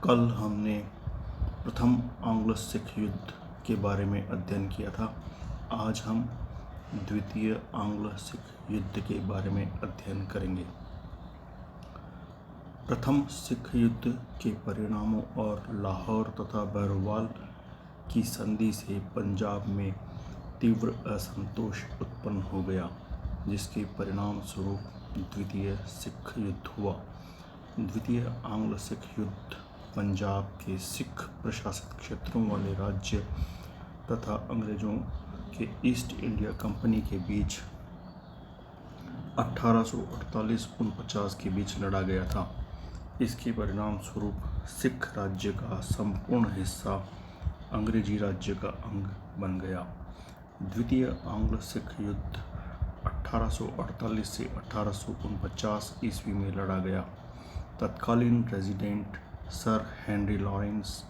कल हमने प्रथम आंग्लो सिख युद्ध के बारे में अध्ययन किया था। आज हम द्वितीय आंग्लो सिख युद्ध के बारे में अध्ययन करेंगे। प्रथम सिख युद्ध के परिणामों और लाहौर तथा बहरवाल की संधि से पंजाब में तीव्र असंतोष उत्पन्न हो गया, जिसके परिणाम स्वरूप द्वितीय सिख युद्ध हुआ। द्वितीय आंग्लो सिख युद्ध पंजाब के सिख प्रशासित क्षेत्रों वाले राज्य तथा अंग्रेजों के ईस्ट इंडिया कंपनी के बीच 1848-49 के बीच लड़ा गया था। इसके परिणाम स्वरूप सिख राज्य का संपूर्ण हिस्सा अंग्रेजी राज्य का अंग बन गया। द्वितीय आंग्लो सिख युद्ध 1848 से 1849 ईस्वी में लड़ा गया। तत्कालीन रेजिडेंट सर हेनरी लॉरेंस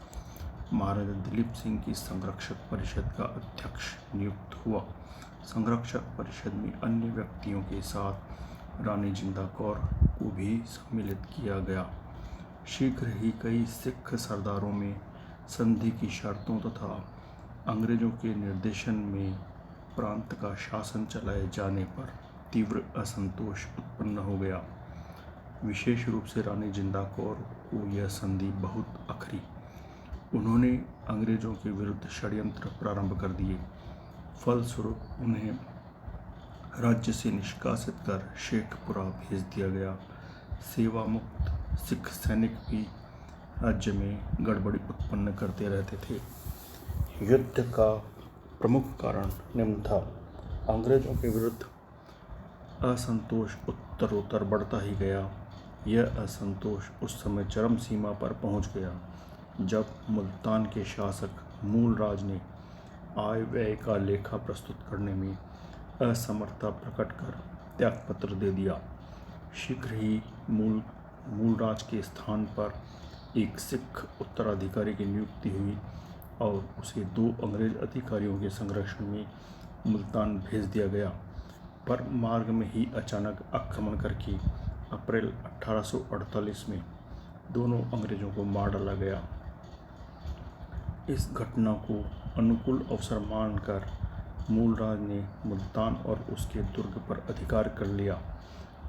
महाराजा दिलीप सिंह की संरक्षक परिषद का अध्यक्ष नियुक्त हुआ। संरक्षक परिषद में अन्य व्यक्तियों के साथ रानी जिंदा कौर को भी सम्मिलित किया गया। शीघ्र ही कई सिख सरदारों में संधि की शर्तों तथा अंग्रेजों के निर्देशन में प्रांत का शासन चलाए जाने पर तीव्र असंतोष उत्पन्न हो गया। विशेष रूप से रानी जिंदा कौर को यह संधि बहुत अखरी। उन्होंने अंग्रेजों के विरुद्ध षड्यंत्र प्रारंभ कर दिए। फलस्वरूप उन्हें राज्य से निष्कासित कर शेखपुरा भेज दिया गया। सेवा मुक्त सिख सैनिक भी राज्य में गड़बड़ी उत्पन्न करते रहते थे। युद्ध का प्रमुख कारण निम्न था। अंग्रेजों के विरुद्ध असंतोष उत्तरोत्तर बढ़ता ही गया। यह असंतोष उस समय चरम सीमा पर पहुंच गया जब मुल्तान के शासक मूलराज ने आय व्यय का लेखा प्रस्तुत करने में असमर्थता प्रकट कर त्यागपत्र दे दिया। शीघ्र ही मूलराज के स्थान पर एक सिख उत्तराधिकारी की नियुक्ति हुई और उसे 2 अंग्रेज अधिकारियों के संरक्षण में मुल्तान भेज दिया गया। पर मार्ग में ही अचानक आक्रमण करके अप्रैल 1848 में दोनों अंग्रेजों को मार डाला गया। इस घटना को अनुकूल अवसर मानकर मूलराज ने मुल्तान और उसके दुर्ग पर अधिकार कर लिया।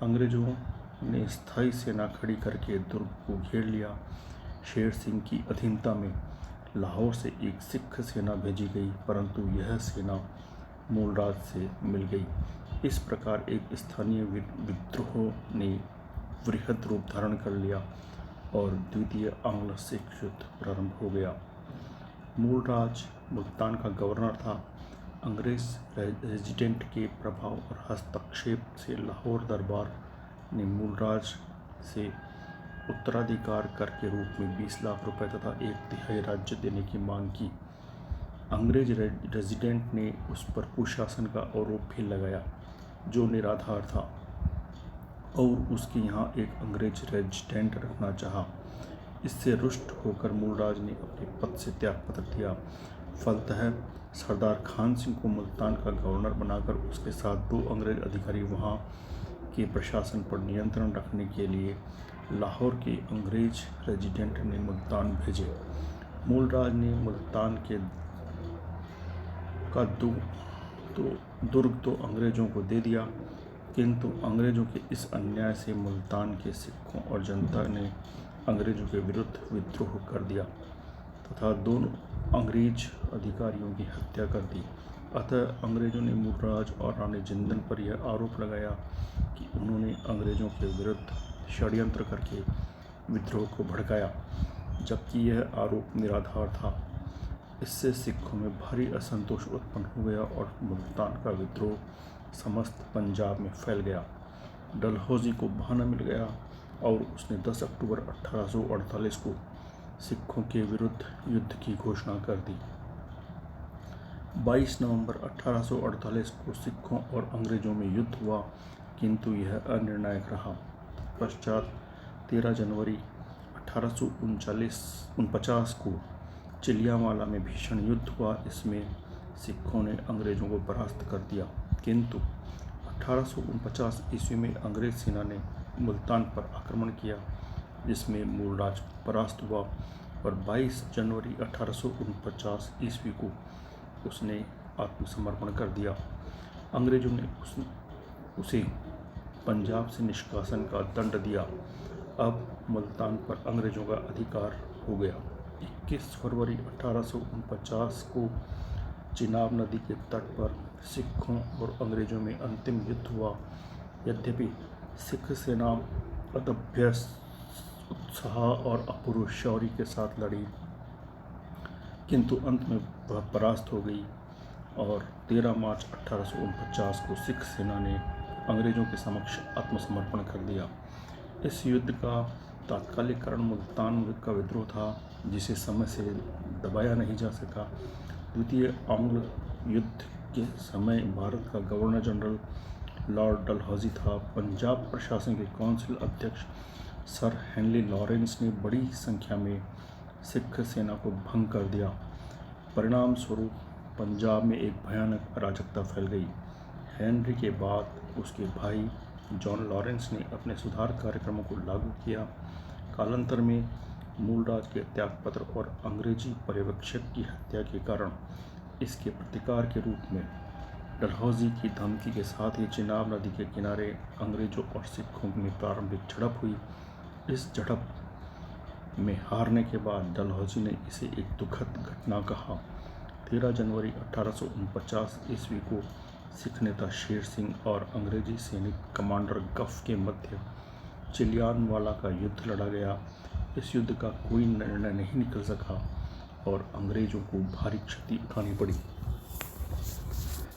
अंग्रेजों ने स्थायी सेना खड़ी करके दुर्ग को घेर लिया। शेर सिंह की अधीनता में लाहौर से एक सिख सेना भेजी गई, परंतु यह सेना मूलराज से मिल गई। इस प्रकार एक स्थानीय विद्रोह ने वृहद रूप धारण कर लिया और द्वितीय आंग्लो सिख युद्ध प्रारंभ हो गया। मूलराज मुल्तान का गवर्नर था। अंग्रेज रेजिडेंट के प्रभाव और हस्तक्षेप से लाहौर दरबार ने मूलराज से उत्तराधिकार कर के रूप में 20 लाख रुपए तथा 1/3 राज्य देने की मांग की। अंग्रेज रेजिडेंट ने उस पर कुशासन का आरोप भी लगाया, जो निराधार था, और उसके यहाँ एक अंग्रेज रेजिडेंट रखना चाहा। इससे रुष्ट होकर मूलराज ने अपने पद से त्यागपत्र दिया। फलतः सरदार खान सिंह को मुल्तान का गवर्नर बनाकर उसके साथ 2 अंग्रेज अधिकारी वहाँ के प्रशासन पर नियंत्रण रखने के लिए लाहौर के अंग्रेज रेजिडेंट ने मुल्तान भेजे। मूलराज ने मुल्तान के दुर्ग तो अंग्रेजों को दे दिया, किंतु अंग्रेजों के इस अन्याय से मुल्तान के सिखों और जनता ने अंग्रेजों के विरुद्ध विद्रोह कर दिया तथा 2 अंग्रेज अधिकारियों की हत्या कर दी। अतः अंग्रेजों ने मूलराज और रानी जिंदन पर यह आरोप लगाया कि उन्होंने अंग्रेजों के विरुद्ध षड्यंत्र करके विद्रोह को भड़काया, जबकि यह आरोप निराधार था। इससे सिखों में भारी असंतोष उत्पन्न हो गया और मुल्तान का विद्रोह समस्त पंजाब में फैल गया। डलहौजी को बहाना मिल गया और उसने 10 अक्टूबर 1848 को सिखों के विरुद्ध युद्ध की घोषणा कर दी। 22 नवंबर 1848 को सिखों और अंग्रेजों में युद्ध हुआ, किंतु यह अनिर्णायक रहा। पश्चात 13 जनवरी 1849 को चिलियावाला में भीषण युद्ध हुआ। इसमें सिखों ने अंग्रेजों को परास्त कर दिया, किंतु 1849 ईस्वी में अंग्रेज सेना ने मुल्तान पर आक्रमण किया जिसमें मूलराज परास्त हुआ और 22 जनवरी 1849 ईस्वी को उसने आत्मसमर्पण कर दिया। अंग्रेजों ने उसे पंजाब से निष्कासन का दंड दिया। अब मुल्तान पर अंग्रेजों का अधिकार हो गया। 21 फरवरी 1849 को चिनाब नदी के तट पर सिखों और अंग्रेजों में अंतिम युद्ध हुआ। यद्यपि सिख सेना अदम्य उत्साह और अपूर्व शौर्य के साथ लड़ी, किंतु अंत में वह परास्त हो गई और 13 मार्च 1849 को सिख सेना ने अंग्रेजों के समक्ष आत्मसमर्पण कर दिया। इस युद्ध का तात्कालिक कारण मुल्तान का विद्रोह था, जिसे समय से दबाया नहीं जा सका। द्वितीय आंग्ल युद्ध के समय भारत का गवर्नर जनरल लॉर्ड डलहौजी था। पंजाब प्रशासन के काउंसिल अध्यक्ष सर हेनरी लॉरेंस ने बड़ी संख्या में सिख सेना को भंग कर दिया। परिणाम स्वरूप पंजाब में एक भयानक अराजकता फैल गई। हेनरी के बाद उसके भाई जॉन लॉरेंस ने अपने सुधार कार्यक्रमों को लागू किया। कालांतर में मूलराज के त्यागपत्र और अंग्रेजी पर्यवेक्षक की हत्या के कारण इसके प्रतिकार के रूप में डलहौजी की धमकी के साथ ही चिनाब नदी के किनारे अंग्रेजों और सिखों में प्रारंभिक झड़प हुई। इस झड़प में हारने के बाद डलहौजी ने इसे एक दुखद घटना कहा। 13 जनवरी 1849 ईस्वी को सिख नेता शेर सिंह और अंग्रेजी सैनिक कमांडर गफ के मध्य चिलियानवाला का युद्ध लड़ा गया। इस युद्ध का कोई निर्णय नहीं निकल सका और अंग्रेजों को भारी क्षति उठानी पड़ी।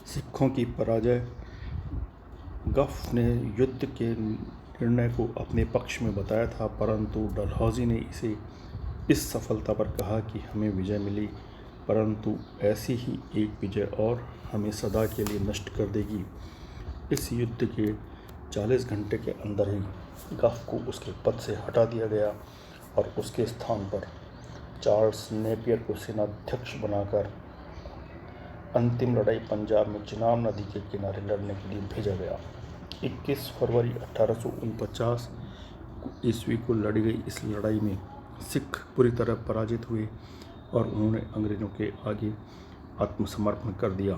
सिखों की पराजय। गफ ने युद्ध के निर्णय को अपने पक्ष में बताया था, परंतु डलहौजी ने इसे इस सफलता पर कहा कि हमें विजय मिली, परंतु ऐसी ही एक विजय और हमें सदा के लिए नष्ट कर देगी। इस युद्ध के 40 घंटे के अंदर ही गफ को उसके पद से हटा दिया गया और उसके स्थान पर चार्ल्स नेपियर को सेनाध्यक्ष बनाकर अंतिम लड़ाई पंजाब में चिनाब नदी के किनारे लड़ने के लिए भेजा गया। 21 फरवरी 1849 ईस्वी को लड़ी गई इस लड़ाई में सिख पूरी तरह पराजित हुए और उन्होंने अंग्रेजों के आगे आत्मसमर्पण कर दिया।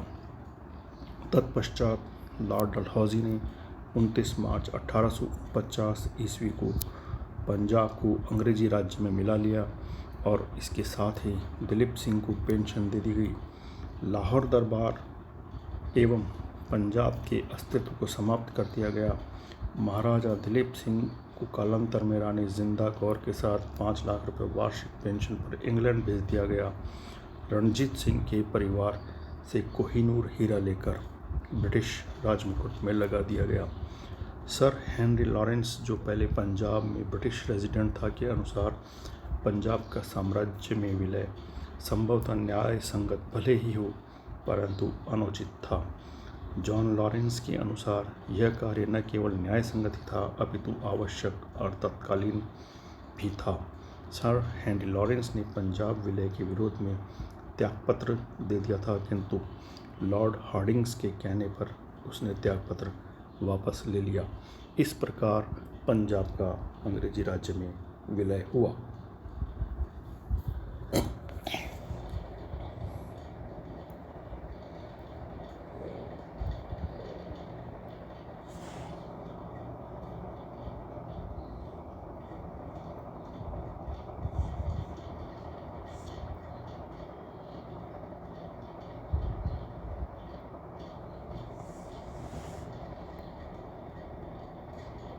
तत्पश्चात लॉर्ड डलहौजी ने 29 मार्च 1850 ईस्वी को पंजाब को अंग्रेजी राज्य में मिला लिया और इसके साथ ही दिलीप सिंह को पेंशन दे दी गई। लाहौर दरबार एवं पंजाब के अस्तित्व को समाप्त कर दिया गया। महाराजा दिलीप सिंह को कालांतर में रानी जिंदा कौर के साथ 5 लाख रुपए वार्षिक पेंशन पर इंग्लैंड भेज दिया गया। रणजीत सिंह के परिवार से कोहिनूर हीरा लेकर ब्रिटिश राजमुकुट में लगा दिया गया। सर हेनरी लॉरेंस, जो पहले पंजाब में ब्रिटिश रेजिडेंट था, के अनुसार पंजाब का साम्राज्य में विलय संभवतः न्याय संगत भले ही हो, परंतु अनुचित था। जॉन लॉरेंस के अनुसार यह कार्य न केवल न्याय संगत ही था, अपितु आवश्यक और तत्कालीन भी था। सर हेनरी लॉरेंस ने पंजाब विलय के विरोध में त्यागपत्र दे दिया था, किंतु लॉर्ड हार्डिंग्स के कहने पर उसने त्यागपत्र वापस ले लिया। इस प्रकार पंजाब का अंग्रेजी राज्य में विलय हुआ।